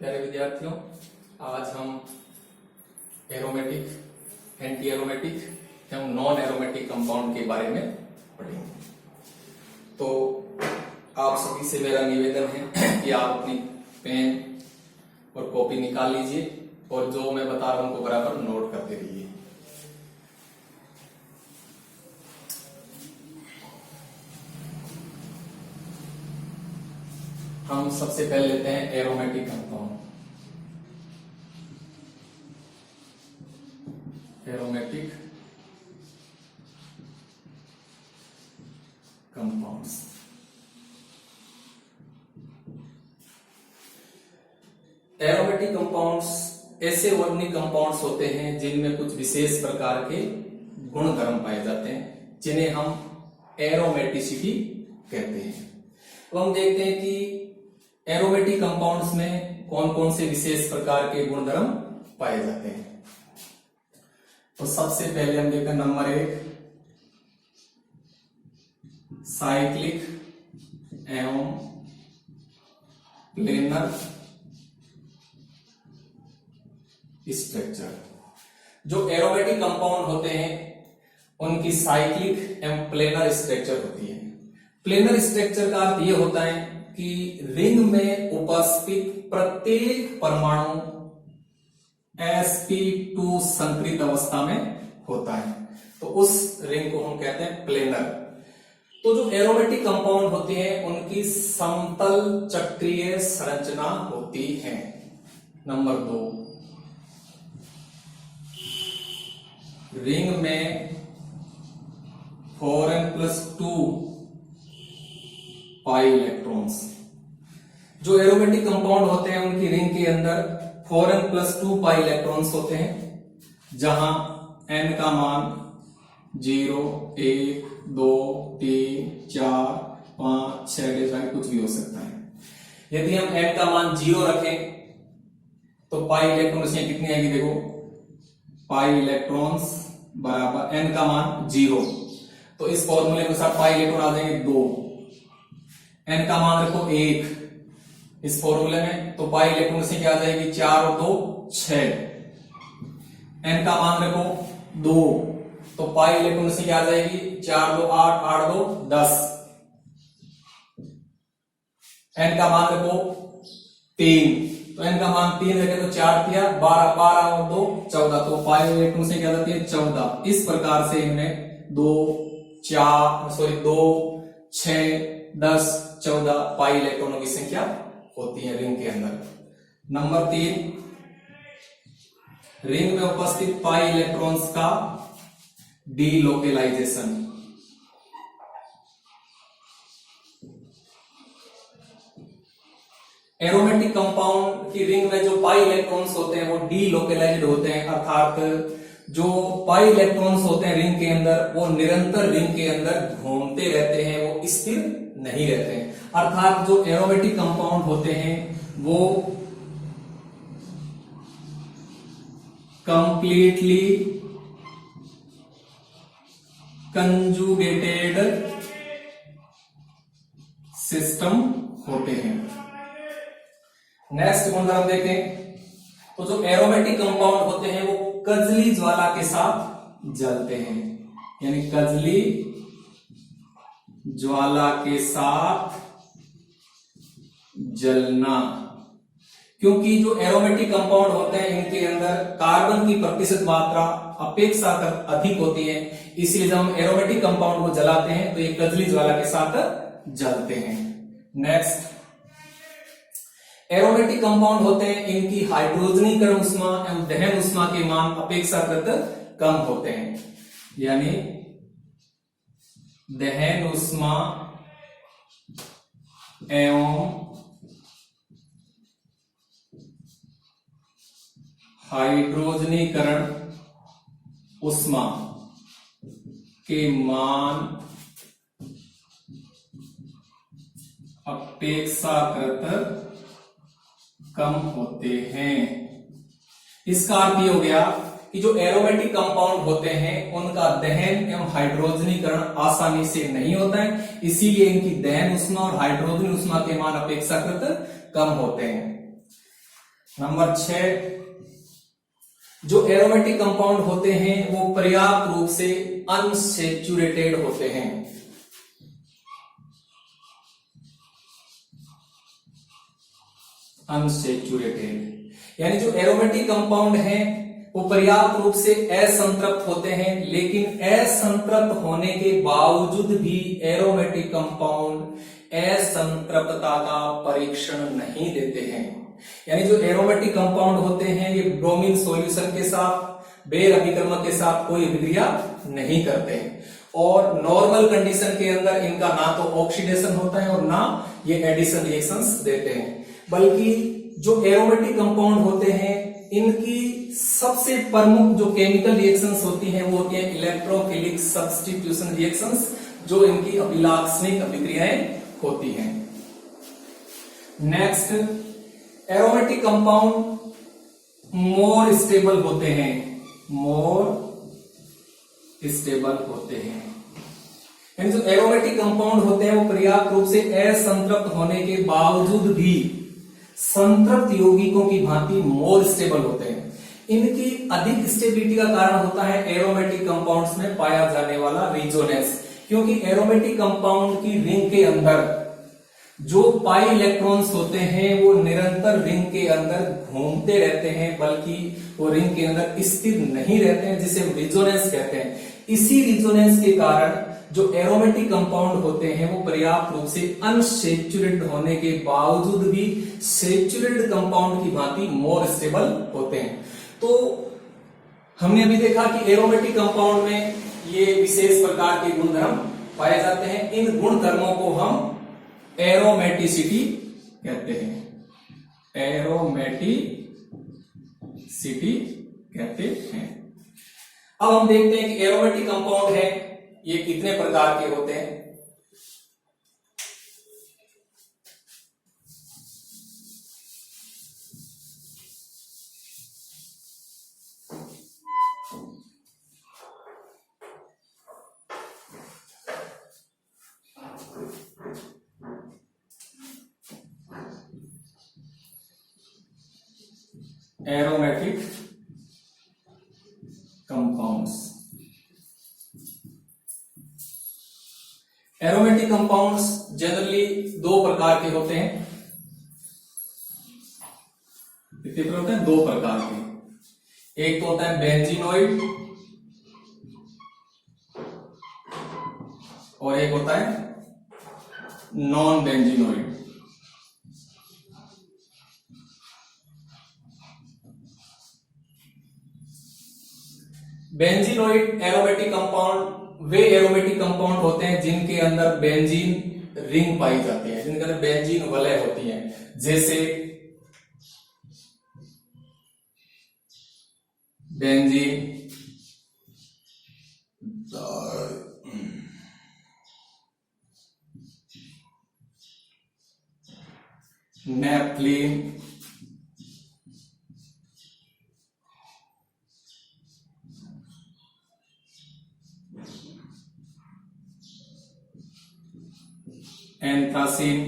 प्यारे विद्यार्थियों, आज हम एरोमेटिक, एंटी एरोमेटिक एवं नॉन एरोमेटिक कंपाउंड के बारे में पढ़ेंगे। तो आप सभी से मेरा निवेदन है कि आप अपनी पेन और कॉपी निकाल लीजिए और जो मैं बता रहा हूं उनको बराबर नोट करते रहिए। हम सबसे पहले लेते हैं aromatic compound. Aromatic compounds. Aromatic compounds ऐसे ऑर्गेनिक कंपाउंड्स होते हैं जिनमें कुछ विशेष प्रकार के गुण धर्म पाए जाते हैं, जिन्हें हम एरोमेटिसिटी कहते हैं। तो हम देखते हैं कि एरोमेटिक कंपाउंड्स में कौन कौन से विशेष प्रकार के गुणधर्म पाए जाते हैं। तो सबसे पहले हम देखते हैं नंबर 1, साइक्लिक एवं प्लेनर स्ट्रक्चर। जो एरोमेटिक कंपाउंड होते हैं उनकी साइक्लिक एवं प्लेनर स्ट्रक्चर होती है। प्लेनर स्ट्रक्चर का अर्थ यह होता है कि रिंग में उपस्थित प्रत्येक परमाणु sp2 संकृत अवस्था में होता है, तो उस रिंग को हम कहते हैं प्लेनर। तो जो एरोमेटिक कंपाउंड होते हैं उनकी समतल चक्रीय संरचना होती है। नंबर 2, रिंग में 4n+2 पाई इलेक्ट्रॉन्स। जो एरोमेटिक कंपाउंड होते हैं उनकी रिंग के अंदर 4n+2 पाई इलेक्ट्रॉन्स होते हैं, जहां n का मान 0, 1, 2, 3, 4, 5, 6 कुछ भी हो सकता है। यदि हम n का मान 0 रखें तो पाई इलेक्ट्रॉन्स कितनी आएगी? देखो, पाई इलेक्ट्रॉन्स बराबर n का मान 0, तो इस फॉर्मूले के साथ पाई इलेक्ट्रॉन आ जाएंगे 2। n का मान रखो 1 इस फॉर्मूले में, तो पाई इलेक्ट्रॉन से क्या आ जाएगी? 4 और 2 6। n का मान रखो 2, तो पाई इलेक्ट्रॉन से क्या आ जाएगी? 4 2 8, 8 2 10। n का मान रखो 3, तो n का मान 3 रखे तो 4 3 12, 12 और 2 14, तो पाई इलेक्ट्रॉन से क्या जाती है? 14। इस प्रकार से इनमें 2 6 10 14 पाई इलेक्ट्रॉनों की संख्या होती है रिंग के अंदर। नंबर 3, रिंग में उपस्थित पाई इलेक्ट्रॉन्स का डीलोकेलाइजेशन। एरोमेटिक कंपाउंड की रिंग में जो पाई इलेक्ट्रॉन्स होते हैं वो डीलोकेलाइज्ड होते हैं, अर्थात जो पाई इलेक्ट्रॉन्स होते हैं रिंग के अंदर वो निरंतर रिंग के अंदर घूमते रहते हैं, वो स्थिर नहीं रहते हैं। अर्थात जो एरोमेटिक कंपाउंड होते हैं वो कंप्लीटली कंजुगेटेड सिस्टम होते हैं। नेक्स्ट गुणधर्म देखें तो जो एरोमेटिक कंपाउंड होते हैं वो कजली ज्वाला के साथ जलते हैं, यानी कजली ज्वाला के साथ जलना। क्योंकि जो एरोमेटिक कंपाउंड होते हैं इनके अंदर कार्बन की प्रतिशत मात्रा अपेक्षाकृत अधिक होती है, इसलिए जब हम एरोमेटिक कंपाउंड को जलाते हैं तो ये कजली ज्वाला के साथ जलते हैं। नेक्स्ट, एरोमेटिक कंपाउंड होते हैं इनकी हाइड्रोजनीकरण उष्मा एवं दहन उष्मा के मान अपेक्षाकृत कम होते हैं, यानी दहन उष्मा एवं हाइड्रोजनीकरण उष्मा के मान अपेक्षाकृत कम होते हैं। इसका अर्थ ये हो गया कि जो एरोमेटिक कंपाउंड होते हैं उनका दहन एवं हाइड्रोजनीकरण आसानी से नहीं होता है, इसीलिए इनकी दहन उष्मा और हाइड्रोजन उष्मा के मान अपेक्षाकृत कम होते हैं। नंबर 6, जो एरोमेटिक कंपाउंड होते हैं वो पर्याप्त रूप से अनसैचुरेटेड होते हैं। अनसैचुरेटेड यानी जो एरोमेटिक कंपाउंड है वो पर्याप्त रूप से असंतृप्त होते हैं, लेकिन असंतृप्त होने के बावजूद भी एरोमेटिक कंपाउंड असंतृप्तता का परीक्षण नहीं देते हैं। यानी जो एरोमेटिक कंपाउंड होते हैं ये ब्रोमीन सॉल्यूशन के साथ, बेर अभिकर्मक के साथ कोई अभिक्रिया नहीं करते हैं और नॉर्मल कंडीशन के अंदर इनका ना तो ऑक्सीडेशन होता है और ना ये एडिशन रिएक्शंस देते हैं, बल्कि जो एरोमेटिक कंपाउंड होते हैं इनकी सबसे प्रमुख जो केमिकल रिएक्शंस होती हैं वो होती है इलेक्ट्रोफिलिक सब्स्टिट्यूशन रिएक्शंस, जो इनकी अभिलाक्षणिक अभिक्रियाएं होती हैं। Next, aromatic compound more stable होते हैं। मोर स्टेबल होते हैं यानी जो एरोमेटिक कंपाउंड होते हैं वो पर्याप्त रूप से असंतृप्त होने के बावजूद भी संतृप्त यौगिकों की भांति मोर स्टेबल होते हैं। इनकी अधिक स्टेबिलिटी का कारण होता है एरोमेटिक कंपाउंड्स में पाया जाने वाला रेजोनेंस, क्योंकि एरोमेटिक कंपाउंड की रिंग के अंदर जो पाई इलेक्ट्रॉन्स होते हैं वो निरंतर रिंग के अंदर घूमते रहते हैं, बल्कि वो रिंग के अंदर स्थिर नहीं रहते हैं, जिसे रेजोनेंस कहते हैं। इसी रेजोनेंस के कारण जो एरोमेटिक कंपाउंड होते हैं वो पर्याप्त रूप से अनसैचुरेटेड होने के बावजूद भी सैचुरेटेड कंपाउंड की भांति मोर स्टेबल होते हैं। तो हमने अभी देखा कि एरोमेटिक कंपाउंड में ये विशेष प्रकार के गुणधर्म पाए जाते हैं। इन गुणधर्मों को हम एरोमेटिसिटी कहते हैं। एरोमेटिसिटी कहते हैं। अब हम देखते हैं कि एरोमेटिक कंपाउंड है ये कितने प्रकार के होते हैं। Aromatic compounds. Aromatic compounds generally दो प्रकार के होते हैं। कितने प्रकार होते हैं? दो प्रकार के। एक तो होता है बेंजीनोइड और एक होता है non benzenoid. Benzenoid aromatic compound वे एरोमेटिक कंपाउंड होते हैं जिनके अंदर बेंजीन रिंग पाई जाती है, जिनके अंदर बेंजीन वलय होती है, जैसे benzene, naphthalene, anthracene,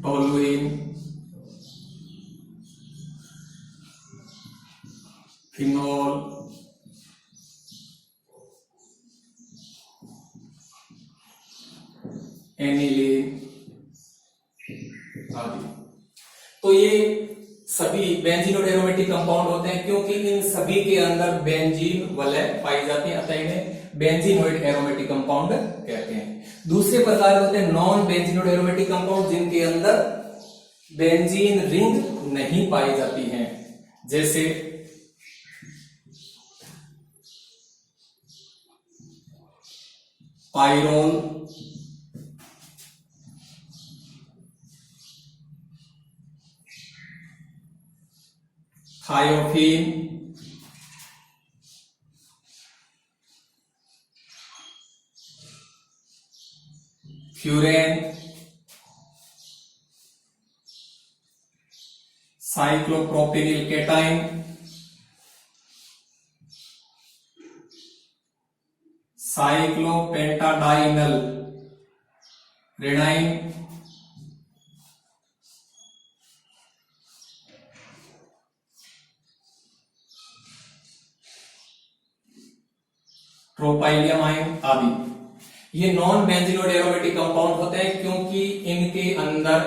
toluene, phenol, aniline आदि। तो ये सभी बेंजीनोइड एरोमेटिक कंपाउंड होते हैं क्योंकि इन सभी के अंदर बेंजीन वलय पाई जाती है, अतः इन्हें बेंजीनोइड एरोमेटिक कंपाउंड कहते हैं। दूसरे प्रकार होते हैं नॉन बेंजीनोइड एरोमेटिक कंपाउंड जिनके अंदर बेंजीन रिंग नहीं पाई जाती है, जैसे पाइरोल, थायोफीन, फ्यूरेन, साइक्लोप्रोपेनिल केटाइन, साइक्लोपेंटाडाइनल रेनाइन, ट्रोपाइलियमाइन आदि। ये नॉन बेंजीनोइड एरोमेटिक कंपाउंड होते हैं क्योंकि इनके अंदर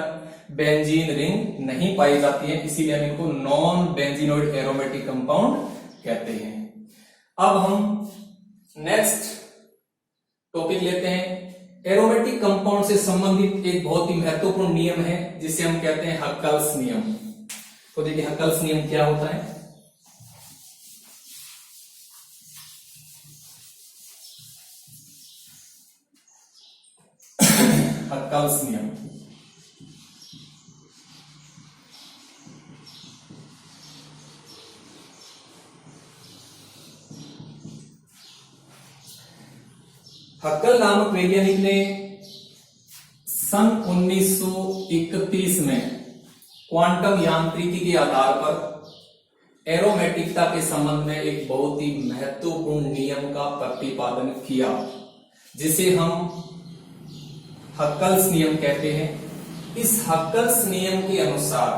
बेंजीन रिंग नहीं पाई जाती है, इसीलिए हम इनको नॉन बेंजीनोइड एरोमेटिक कंपाउंड कहते हैं। अब हम नेक्स्ट टॉपिक लेते हैं। एरोमेटिक कंपाउंड से संबंधित एक बहुत ही महत्वपूर्ण नियम है जिसे हम कहते हैं हक्कल्स नियम। तो देखिए हक्कल्स नियम क्या होता है। हक्कल्स नियम हक्कल नामक वैज्ञानिक ने सन 1931 में क्वांटम यांत्रिकी के आधार पर एरोमेटिकता के संबंध में एक बहुत ही महत्वपूर्ण नियम का प्रतिपादन किया जिसे हम हक्कल्स नियम कहते हैं। इस हक्कल्स नियम के अनुसार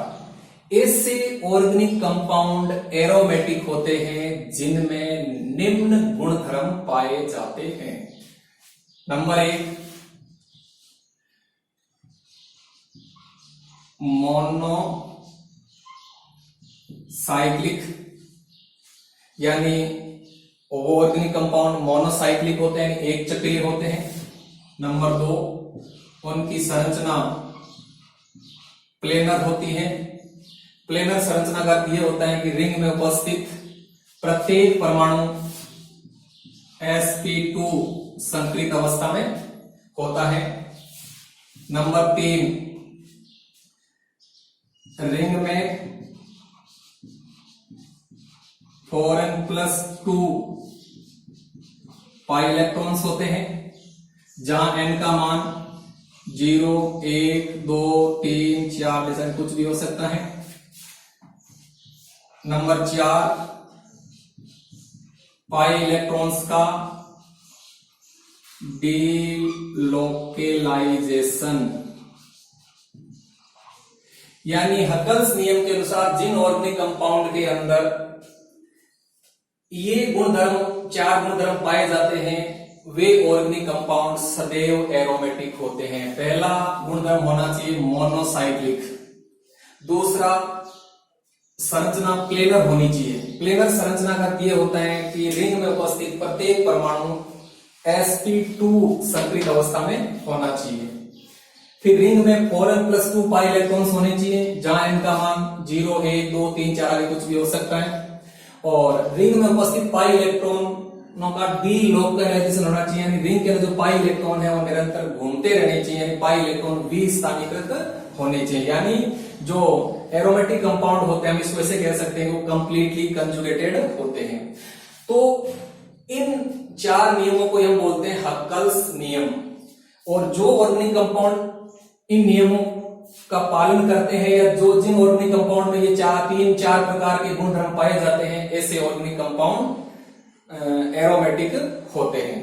ऐसे ऑर्गेनिक कंपाउंड एरोमेटिक होते हैं जिनमें निम्न गुणधर्म पाए जाते हैं। नंबर 1, मोनोसाइक्लिक, यानी वो ऑर्गेनिक कंपाउंड मोनोसाइक्लिक होते हैं, एक चक्रीय होते हैं। नंबर 2, उनकी संरचना प्लेनर होती है। प्लेनर संरचना का अर्थ यह होता है कि रिंग में उपस्थित प्रत्येक परमाणु sp2 संकरित अवस्था में होता है। नंबर 3, रिंग में 4n+2 पाई इलेक्ट्रॉन्स होते हैं जहां n का मान 0, 1, 2, 3, 4 जैसा कुछ भी हो सकता है। नंबर 4, पाई इलेक्ट्रॉन्स का डीलोकेलाइजेशन, यानी हक्कल्स नियम के अनुसार जिन ऑर्गेनिक कंपाउंड के अंदर ये गुणधर्म 4 गुणधर्म पाए जाते हैं वे ऑर्गेनिक कंपाउंड सदैव एरोमेटिक होते हैं। पहला गुणधर्म होना चाहिए मोनोसाइक्लिक, दूसरा संरचना प्लेनर होनी चाहिए। प्लेनर संरचना का यह होता है कि रिंग में उपस्थित प्रत्येक परमाणु sp2 संकरित अवस्था में होना चाहिए। फिर रिंग में 4n+2 पाई इलेक्ट्रॉन्स होने चाहिए जहां n का मान 0, 1, 2, 3, 4 आगे कुछ भी हो सकता है। और रिंग में उपस्थित पाई इलेक्ट्रॉनों का डीलोकेलाइजेशन होना चाहिए, यानी रिंग के अंदर जो पाई इलेक्ट्रॉन है वो निरंतर घूमते रहने चाहिए, यानी पाई इलेक्ट्रॉन विस्थानीकृत होने चाहिए। यानी जो एरोमेटिक कंपाउंड होते हैं हम इसको ऐसे कह सकते हैं वो कंप्लीटली कंजुगेटेड होते हैं। तो इन 4 नियमों को हम बोलते हैं हक्कल्स नियम। और जो ऑर्गेनिक कंपाउंड इन नियमों का पालन करते हैं या जो जिन ऑर्गेनिक कंपाउंड में ये 4 प्रकार के गुणधर्म पाए जाते हैं ऐसे ऑर्गेनिक कंपाउंड एरोमेटिक होते हैं।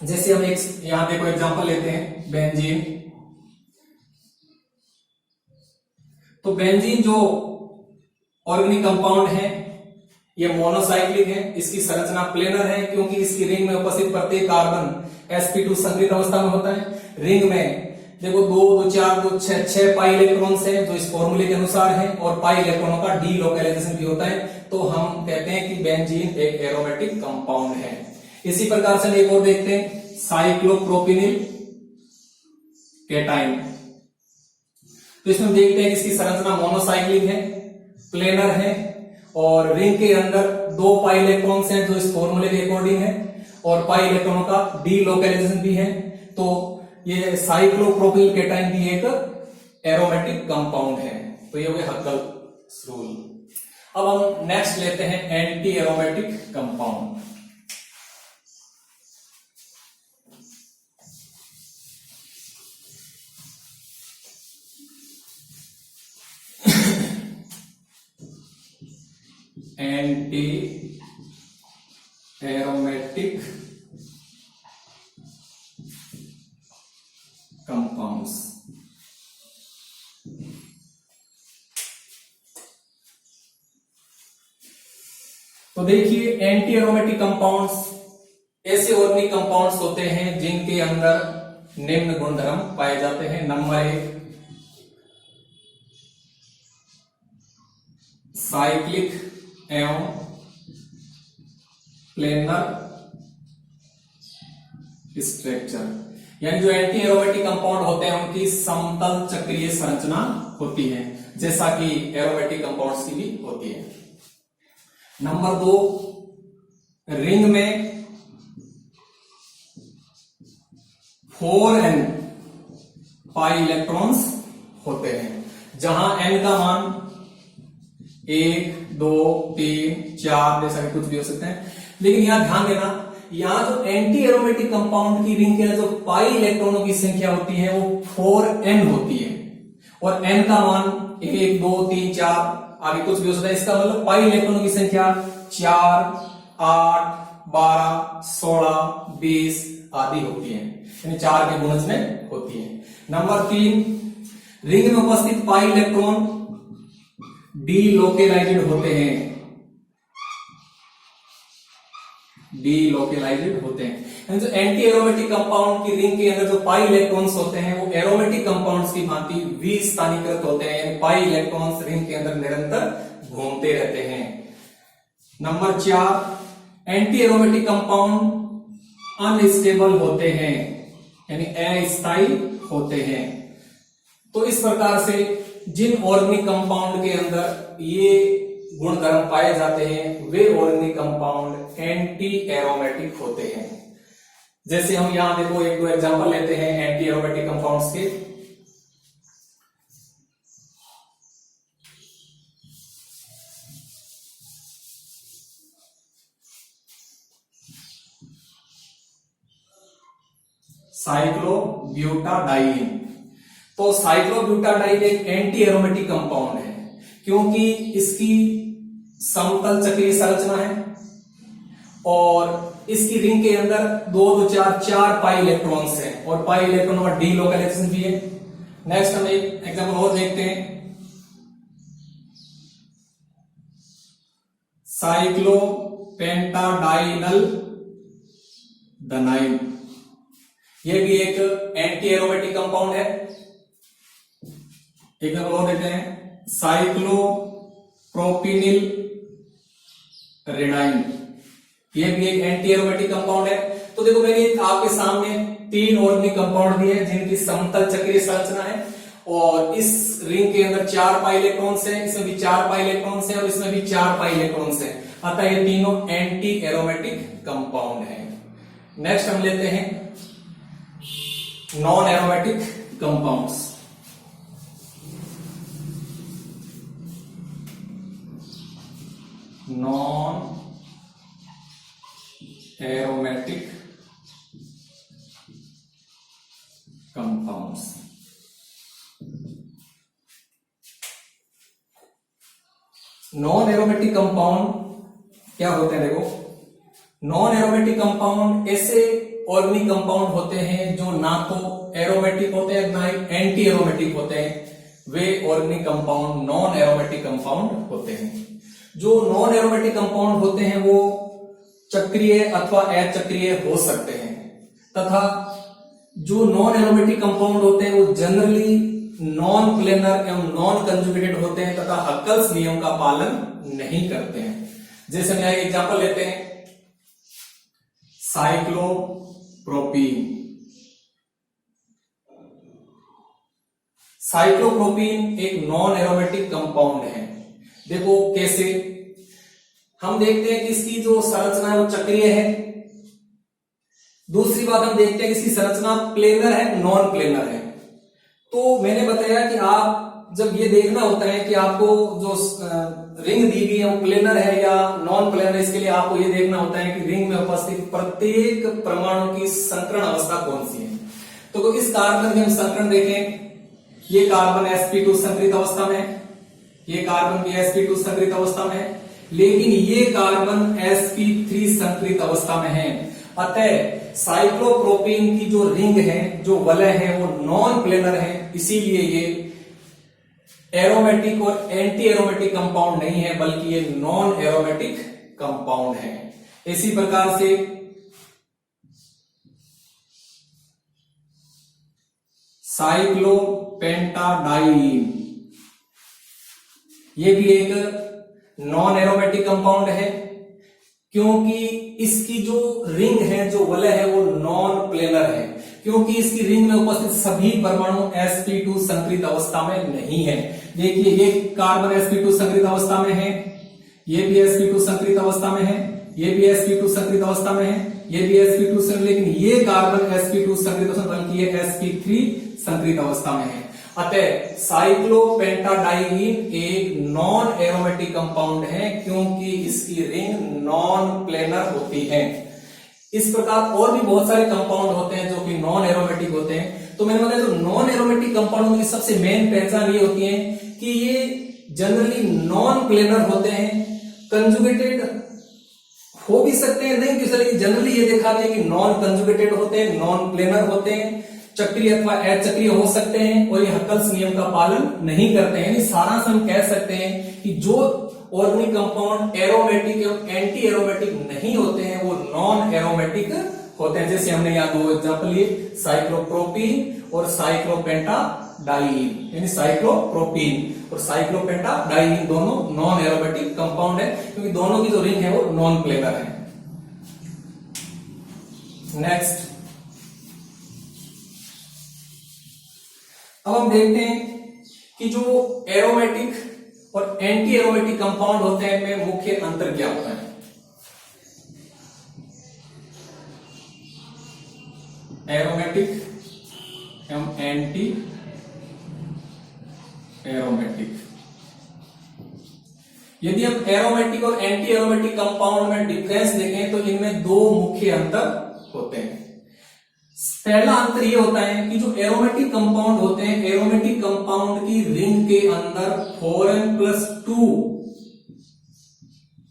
जैसे हम एक यहां देखो एग्जांपल लेते हैं बेंजीन। तो बेंजीन जो ऑर्गेनिक कंपाउंड है ये मोनोसाइक्लिक है, इसकी संरचना प्लेनर है क्योंकि इसकी रिंग में उपस्थित प्रत्येक कार्बन sp2 संकरित अवस्था में होता है। रिंग में देखो 2, 2, 4, 2, 6 पाई इलेक्ट्रॉन्स हैं जो इस फॉर्मूले के अनुसार है और पाई इलेक्ट्रॉनों का डीलोकेलाइजेशन भी होता है। तो हम कहते हैं कि बेंजीन एक एरोमेटिक कंपाउंड है। इसी प्रकार से एक और देखते हैं साइक्लोप्रोपिनिल केटाइन। तो इसमें देखते हैं कि इसकी संरचना मोनोसाइक्लिक है, प्लेनर है और रिंग के अंदर 2 पाई इलेक्ट्रॉन्स हैं जो इस फॉर्मूले के अकॉर्डिंग है और पाई इलेक्ट्रॉनों का डीलोकेलाइजेशन भी है। तो ये साइक्लोप्रोपिल केटाइन भी एक एरोमेटिक कंपाउंड है। तो ये हो गया हक्कल्स रूल। अब हम नेक्स्ट लेते हैं anti aromatic compound. Anti aromatic compounds. तो देखिए एंटी एरोमेटिक कंपाउंड्स ऐसे ऑर्गेनिक कंपाउंड्स होते हैं जिनके अंदर निम्न गुणधर्म पाए जाते हैं। नंबर 1, साइक्लिक एवं प्लेनर स्ट्रक्चर, यानी जो एंटी एरोमेटिक कंपाउंड होते हैं उनकी समतल चक्रीय संरचना होती है, जैसा कि एरोमेटिक कंपाउंड्स की भी होती है। नंबर 2, रिंग में 4n पाई इलेक्ट्रॉन्स होते हैं, जहां n का मान 1, 2, 3, 4 जैसा कि कुछ भी हो सकते हैं। लेकिन यहां ध्यान देना, यहां जो एंटी एरोमेटिक कंपाउंड की रिंग के जो पाई इलेक्ट्रॉनों की संख्या होती है वो 4n होती है, और n का मान 1, 2, 3, 4 आगे कुछ भी हो सकता है। इसका मतलब पाई इलेक्ट्रॉनों की संख्या 4, 8, 12, 16, 20 आदि होती है, यानी 4 के गुणज में होती है। नंबर 3, रिंग में उपस्थित पाई इलेक्ट्रॉन डीलोकेलाइज्ड होते हैं, डीलोकेलाइज्ड होते हैं। जो एंटी एरोमेटिक कंपाउंड की रिंग के अंदर जो पाई इलेक्ट्रॉन्स होते हैं वो एरोमेटिक कंपाउंड्स की भांति विस्थानीकृत होते हैं, यानी पाई इलेक्ट्रॉन्स रिंग के अंदर निरंतर घूमते रहते हैं। Number 4, anti aromatic compound unstable होते हैं, यानी अस्थायी होते हैं। तो इस प्रकार से जिन ऑर्गेनिक कंपाउंड के अंदर ये गुणधर्म पाए जाते हैं वे ऑर्गेनिक कंपाउंड एंटी एरोमेटिक होते हैं। जैसे हम यहां देखो 1-2 एग्जांपल लेते हैं एंटी एरोमेटिक कंपाउंड्स के। साइक्लोब्यूटाडाइन, तो साइक्लोब्यूटाडाइन एक एंटी एरोमेटिक कंपाउंड है क्योंकि इसकी समतल चक्रीय संरचना है और इसकी रिंग के अंदर 2, 2, 4 पाई इलेक्ट्रॉन्स हैं और पाई इलेक्ट्रॉनों का डीलोकेलाइजेशन भी है। नेक्स्ट हम एक एग्जांपल और देखते हैं, साइक्लोपेंटाडाइनल डनाइन, यह भी एक एंटी एरोमेटिक कंपाउंड है। एग्जांपल और देखते हैं, साइक्लोप्रोपिनिल रेडाइन, यह भी एक एंटी एरोमेटिक कंपाउंड है। तो देखो मैंने आपके सामने 3 ऑर्गेनिक कंपाउंड दिए हैं जिनकी समतल चक्रीय संरचना है और इस रिंग के अंदर 4 पाई इलेक्ट्रॉन्स हैं, इसमें भी 4 पाई इलेक्ट्रॉन्स हैं और इसमें भी 4 पाई इलेक्ट्रॉन्स हैं, अतः ये तीनों एंटी एरोमेटिक कंपाउंड हैं। नेक्स्ट हम लेते हैं non aromatic compounds. Non aromatic compounds, non aromatic compound क्या होते हैं? देखो, नॉन एरोमेटिक कंपाउंड ऐसे ऑर्गेनिक कंपाउंड होते हैं जो ना तो एरोमेटिक होते हैं ना ही एंटी एरोमेटिक होते हैं, वे organic compound non aromatic compound होते हैं। जो नॉन एरोमेटिक कंपाउंड होते हैं वो चक्रीय अथवा अचक्रीय हो सकते हैं तथा जो नॉन एरोमेटिक कंपाउंड होते हैं वो जनरली नॉन प्लेनर एवं नॉन कंजुगेटेड होते हैं तथा हक्कल्स नियम का पालन नहीं करते हैं। जैसे हम एक एग्जांपल लेते हैं, साइक्लोप्रोपीन। साइक्लोप्रोपीन एक नॉन एरोमेटिक कंपाउंड है। देखो कैसे, हम देखते हैं कि इसकी जो संरचना है वो चक्रीय है। दूसरी बात हम देखते हैं कि इसकी संरचना प्लेनर है नॉन प्लेनर है। तो मैंने बताया कि आप जब ये देखना होता है कि आपको जो रिंग दी गई है वो प्लेनर है या नॉन प्लेनर है, इसके लिए आपको ये देखना होता है कि रिंग में उपस्थित प्रत्येक परमाणु की संकरण अवस्था कौन सी है। तो इस कार्बन में हम संकरण देखें, ये कार्बन sp2 संकरित अवस्था में है, ये कार्बन भी sp2 संकरित अवस्था में है, लेकिन ये कार्बन sp3 संकरित अवस्था में है। अतः साइक्लोप्रोपीन की जो रिंग है, जो वलय है, वो नॉन प्लेनर है, इसीलिए ये एरोमेटिक और एंटी एरोमेटिक कंपाउंड नहीं है, बल्कि ये नॉन एरोमेटिक कंपाउंड है। इसी प्रकार से साइक्लोपेंटाडाइईन, ये भी एक नॉन एरोमेटिक कंपाउंड है, क्योंकि इसकी जो रिंग है, जो वलय है, वो नॉन प्लेनर है, क्योंकि इसकी रिंग में उपस्थित सभी परमाणु sp2 संकरित अवस्था में नहीं है। देखिए ये कार्बन sp2 संकरित अवस्था में है, ये भी sp2 संकरित अवस्था में है, ये भी sp2 संकरित अवस्था में है, ये भी sp2 संकरित, लेकिन ये कार्बन sp2 संकरित अवस्था, बल्कि ये sp3 संकरित अवस्था में है। अतः साइक्लोपेंटाडाइईन एक नॉन एरोमेटिक कंपाउंड है, क्योंकि इसकी रिंग नॉन प्लेनर होती है। इस प्रकार और भी बहुत सारे कंपाउंड होते हैं जो कि नॉन एरोमेटिक होते हैं। तो मैंने बताया जो नॉन एरोमेटिक कंपाउंड की सबसे मेन पहचान ये होती है कि ये जनरली नॉन प्लेनर होते हैं, कंजुगेटेड हो भी सकते हैं, नहीं किसी, लेकिन जनरली ये देखा गया कि नॉन कंजुगेटेड होते हैं, नॉन प्लेनर होते हैं, चक्रीय अथवा अचक्रीय हो सकते हैं, और ये हक्कल्स नियम का पालन नहीं करते हैं। यानी सारांश हम कह सकते हैं कि जो ऑर्गेनिक कंपाउंड एरोमेटिक एवं एंटी एरोमेटिक नहीं होते हैं, वो नॉन एरोमेटिक होते हैं। जैसे हमने यहाँ दो एग्जांपल लिए, साइक्लोप्रोपीन और साइक्लोपेंटाडाइईन, यानी साइक्लोप्रोपीन और साइक्लोपेंटाडाइईन दोनों नॉन एरोमेटिक कंपाउंड है, क्योंकि दोनों की जो रिंग है वो नॉन प्लेनर है। नेक्स्ट, अब हम देखते हैं कि जो एरोमेटिक और एंटी एरोमेटिक कंपाउंड होते हैं, में मुख्य अंतर क्या होता है। एरोमेटिक एवं एंटी एरोमेटिक, यदि हम एरोमेटिक और एंटी एरोमेटिक कंपाउंड में डिफरेंस देखें तो इनमें दो मुख्य अंतर होते हैं। पहला अंतर यह होता है कि जो एरोमेटिक कंपाउंड होते हैं, एरोमेटिक कंपाउंड की रिंग के अंदर 4n+2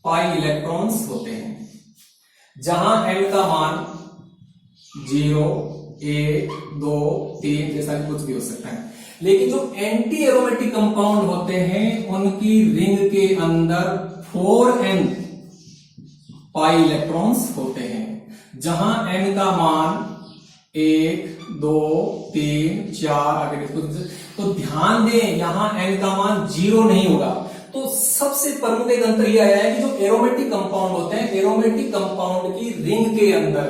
पाई इलेक्ट्रॉन्स होते हैं, जहां n का मान 0, 1, 2, 3 जैसा कुछ भी हो सकता है। लेकिन जो एंटी एरोमेटिक कंपाउंड होते हैं, उनकी रिंग के अंदर 4n पाई इलेक्ट्रॉन्स होते हैं, जहां n का मान 1, 2, 3, 4 आगे कुछ। तो ध्यान दें, यहां n का मान 0 नहीं होगा। तो सबसे प्रमुख एक अंतर यह आया है कि जो एरोमेटिक कंपाउंड होते हैं, एरोमेटिक कंपाउंड की रिंग के अंदर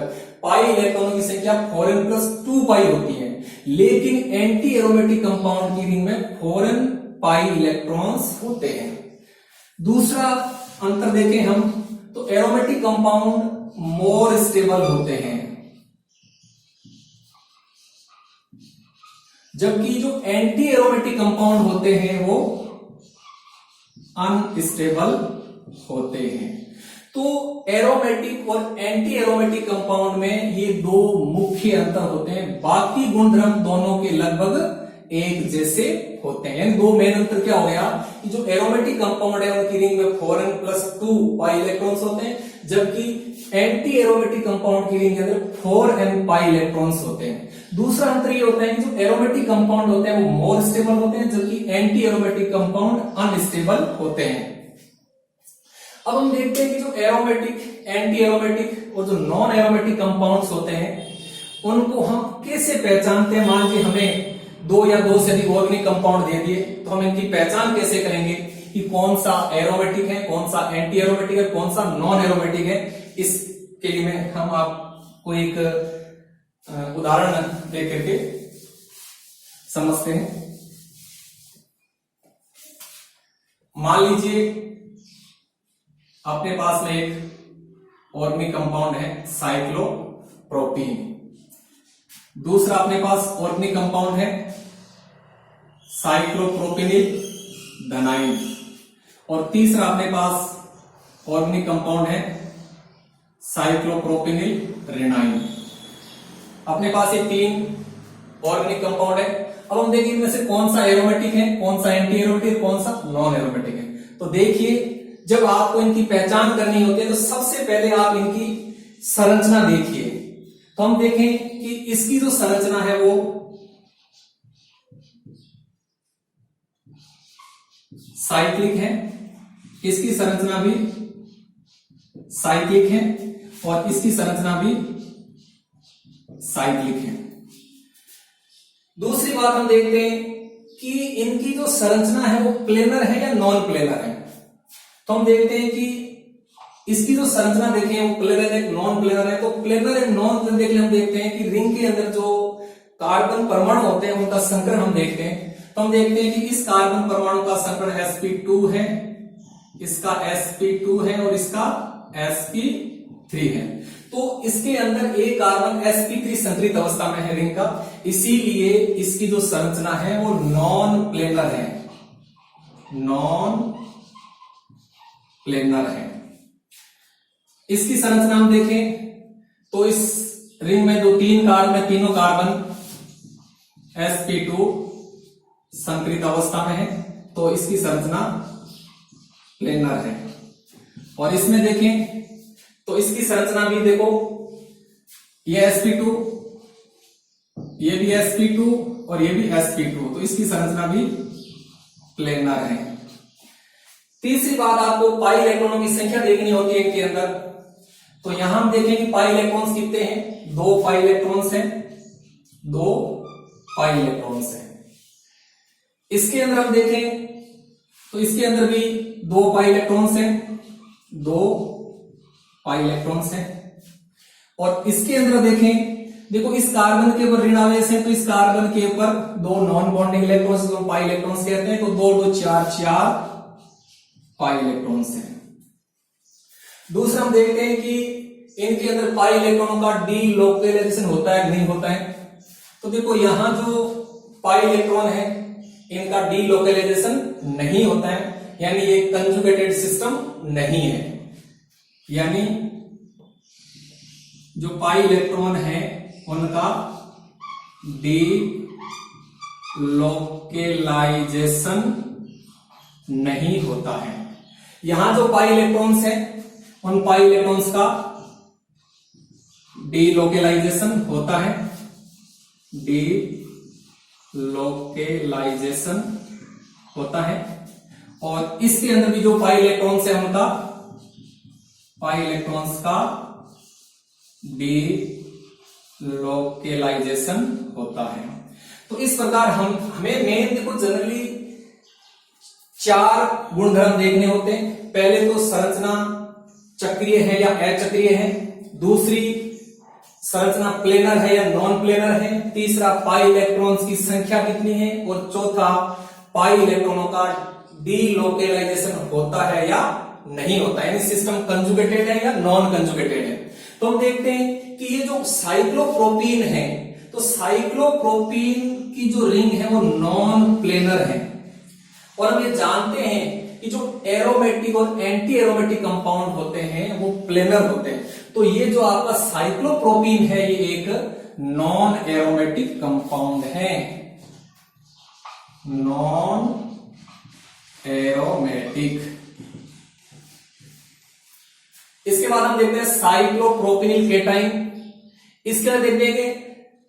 पाई इलेक्ट्रॉनों की संख्या 4n+2 पाई होती है, लेकिन एंटी एरोमेटिक कंपाउंड की रिंग में 4n पाई इलेक्ट्रॉन्स होते हैं। दूसरा अंतर देखें हम, तो एरोमेटिक कंपाउंड मोर स्टेबल होते हैं, जबकि जो एंटी एरोमेटिक कंपाउंड होते हैं वो अनस्टेबल होते हैं। तो एरोमेटिक और एंटी एरोमेटिक कंपाउंड में ये दो मुख्य अंतर होते हैं, बाकी गुणधर्म दोनों के लगभग एक जैसे होते हैं। यानी दो मेन अंतर क्या हो गया कि जो एरोमेटिक कंपाउंड है उनकी रिंग में 4n+2 पाई इलेक्ट्रॉन्स होते हैं, जबकि एंटी एरोमेटिक कंपाउंड की रिंग के अंदर 4n पाई इलेक्ट्रॉन्स होते हैं। दूसरा अंतर ये होता है कि जो एरोमेटिक कंपाउंड होते हैं वो मोर स्टेबल होते हैं, जबकि एंटी एरोमेटिक कंपाउंड अनस्टेबल होते हैं। अब हम देखते हैं कि जो एरोमेटिक, एंटी एरोमेटिक और जो नॉन एरोमेटिक कंपाउंड्स होते हैं, उनको हम कैसे पहचानते हैं। मान लीजिए हमें 2 या 2 से अधिक ऑर्गेनिक कंपाउंड दे दिए, तो हम इनकी पहचान कैसे करेंगे कि कौन सा एरोमेटिक है, कौन सा एंटी एरोमेटिक है, कौन सा नॉन एरोमेटिक है। इसके लिए हम आपको एक उदाहरण देकर के समझते हैं। मान लीजिए अपने पास में एक ऑर्गेनिक कंपाउंड है साइक्लोप्रोपीन, दूसरा अपने पास ऑर्गेनिक कंपाउंड है साइक्लोप्रोपेनिल धनाइन, और तीसरा अपने पास ऑर्गेनिक कंपाउंड है साइक्लोप्रोपेनिल रेनाइन। अपने पास ये 3 ऑर्गेनिक कंपाउंड है। अब हम देखिए इनमें से कौन सा एरोमेटिक है, कौन सा एंटी एरोमेटिक, कौन सा नॉन एरोमेटिक है। तो देखिए जब आपको इनकी पहचान करनी होती है तो सबसे पहले आप इनकी संरचना देखिए, तो हम देखें कि इसकी जो संरचना है वो साइक्लिक है, इसकी संरचना भी साइक्लिक है और इसकी संरचना भी साइक्लिक है। दूसरी बात हम देखते हैं कि इनकी जो संरचना है वो प्लेनर है या नॉन प्लेनर है। तो हम देखते हैं कि इसकी जो संरचना देखें वो प्लेनर है नॉन प्लेनर है। तो प्लेनर एंड नॉन प्लेनर देखने हम देखते हैं कि रिंग के अंदर जो कार्बन परमाणु होते हैं उनका संकरण हम देखते हैं। तो हम देखते हैं कि इस कार्बन परमाणु का संकरण sp2 है, इसका sp2 है और इसका sp3 है। तो इसके अंदर एक कार्बन sp3 संकरित अवस्था में है रिंग का, इसीलिए इसकी जो संरचना है वो नॉन प्लेनर है, नॉन प्लेनर है। इसकी संरचना हम देखें तो इस रिंग में जो तीन कार्बन है, तीनों कार्बन sp2 संकरित अवस्था में है, तो इसकी संरचना प्लेनर है। और इसमें देखें तो इसकी संरचना भी देखो, ये sp2, ये भी sp2 और ये भी sp2, तो इसकी संरचना भी प्लेनर है। तीसरी बात आपको पाई इलेक्ट्रॉनों की संख्या देखनी होती है इनके अंदर। तो यहां हम देखें कि पाई इलेक्ट्रॉन्स कितने हैं, 2 पाई इलेक्ट्रॉन्स हैं, 2 पाई इलेक्ट्रॉन्स हैं। इसके अंदर हम देखें तो इसके अंदर भी 2 पाई इलेक्ट्रॉन्स हैं, 2 पाई इलेक्ट्रॉन्स हैं। और इसके अंदर देखें, देखो इस कार्बन के ऊपर ऋण आवेश है, तो इस कार्बन के ऊपर 2 नॉन बॉन्डिंग इलेक्ट्रॉन्स जो पाई इलेक्ट्रॉन्स कहते हैं, तो 2 2 4 4 पाई इलेक्ट्रॉन्स हैं। दूसरा हम देखते हैं कि इनके अंदर पाई इलेक्ट्रॉनों का डी लोकलाइजेशन होता है नहीं होता है। तो देखो यहां जो पाई इलेक्ट्रॉन है इनका डी लोकलाइजेशन नहीं होता है, यानी ये कंजुगेटेड सिस्टम नहीं है। यानी जो पाई इलेक्ट्रॉन है उनका डी लोकलाइजेशन नहीं होता है। यहां जो पाई इलेक्ट्रॉन्स हैं उन पाई इलेक्ट्रॉन्स का डी लोकलाइजेशन होता है, डी लोकलाइजेशन होता है। और इसके अंदर भी जो पाई इलेक्ट्रॉन्स है उनका पाई इलेक्ट्रॉन्स का डी लोकलाइजेशन होता है। तो इस प्रकार हमें मेन देखो जनरली 4 गुणधर्म देखने होते हैं। पहले तो संरचना चक्रीय है या अचक्रीय है, दूसरी संरचना प्लेनर है या नॉन प्लेनर है, तीसरा पाई इलेक्ट्रॉन्स की संख्या कितनी है, और चौथा पाई इलेक्ट्रॉनों का डी लोकलाइजेशन होता है या नहीं होता है, यानी सिस्टम कंजुगेटेड है या नॉन कंजुगेटेड है। तो हम देखते हैं कि ये जो साइक्लोप्रोपीन है, तो साइक्लोप्रोपीन की जो रिंग है वो नॉन प्लेनर है। और हम ये जानते हैं कि जो एरोमेटिक और एंटी एरोमेटिक कंपाउंड होते हैं वो प्लेनर होते हैं। तो ये जो आपका साइक्लोप्रोपीन है ये एक नॉन एरोमेटिक कंपाउंड है, नॉन एरोमेटिक। इसके बाद हम देखते हैं साइक्लोप्रोपिनिल केटाइन। इसके बाद देखते हैं कि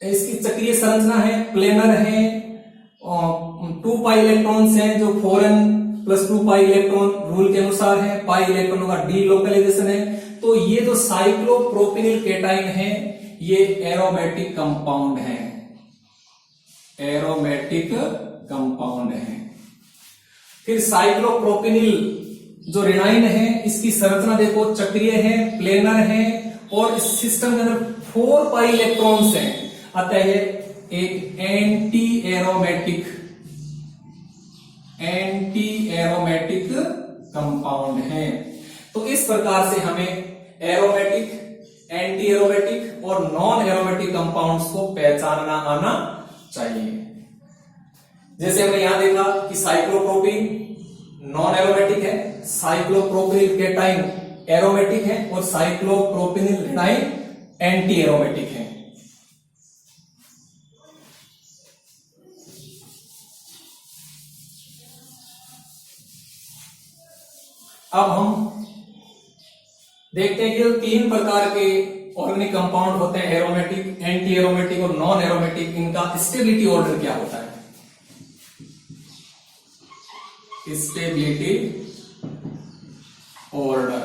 इसकी चक्रीय संरचना है, प्लेनर है, 2 पाई इलेक्ट्रॉन्स हैं जो 4n+2 पाई इलेक्ट्रॉन रूल के अनुसार है, पाई इलेक्ट्रॉनों का डी लोकलाइजेशन है। तो ये जो साइक्लोप्रोपिनिल केटाइन है ये एरोमेटिक कंपाउंड है, एरोमेटिक कंपाउंड है। फिर साइक्लोप्रोपिनिल जो रेनाइन है इसकी संरचना देखो चक्रीय है, प्लेनर है और इस सिस्टम के अंदर 4 पाई इलेक्ट्रॉन्स हैं, अतः ये एक एंटी एरोमेटिक कंपाउंड है। तो इस प्रकार से हमें एरोमेटिक, एंटी एरोमेटिक और नॉन एरोमेटिक कंपाउंड्स को पहचानना आना चाहिए। जैसे हमने यहां देखा कि साइक्लोप्रोपीन नॉन एरोमेटिक है, साइक्लोप्रोपिनिल केटाइन एरोमेटिक है और साइक्लोप्रोपिनिल रेनाइन एंटी एरोमेटिक है। अब हम देखते हैं कि 3 प्रकार के ऑर्गेनिक कंपाउंड होते हैं एरोमेटिक, एंटी एरोमेटिक और नॉन एरोमेटिक, इनका स्टेबिलिटी ऑर्डर क्या होता है? Stability order.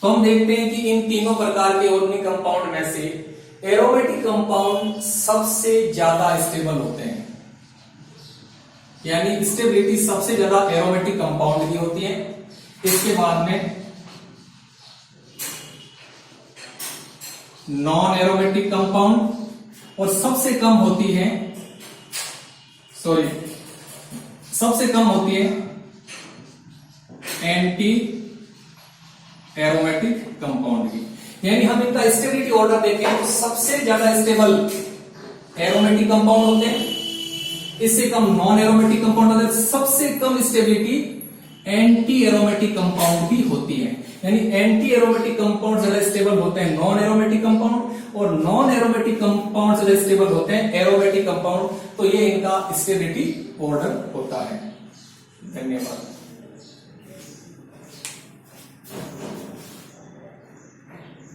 तो हम देखते हैं कि इन तीनों प्रकार के ऑर्गेनिक कंपाउंड में से एरोमेटिक कंपाउंड सबसे ज्यादा स्टेबल होते हैं, यानी स्टेबिलिटी सबसे ज्यादा एरोमेटिक कंपाउंड की होती है। इसके बाद में नॉन एरोमेटिक कंपाउंड और सबसे कम होती है एंटी एरोमेटिक कंपाउंड की। यानी हम इनका स्टेबिलिटी ऑर्डर देखें तो सबसे ज्यादा स्टेबल एरोमेटिक कंपाउंड होते हैं, इससे कम नॉन एरोमेटिक कंपाउंड होते हैं, सबसे कम स्टेबिलिटी एंटी एरोमेटिक कंपाउंड की होती है। यानी एंटी एरोमेटिक कंपाउंड ज्यादा स्टेबल होते हैं नॉन एरोमेटिक कंपाउंड, और नॉन एरोमेटिक कंपाउंड ज्यादा स्टेबल होते हैं एरोमेटिक कंपाउंड। तो ये इनका स्टेबिलिटी ऑर्डर होता है। धन्यवाद।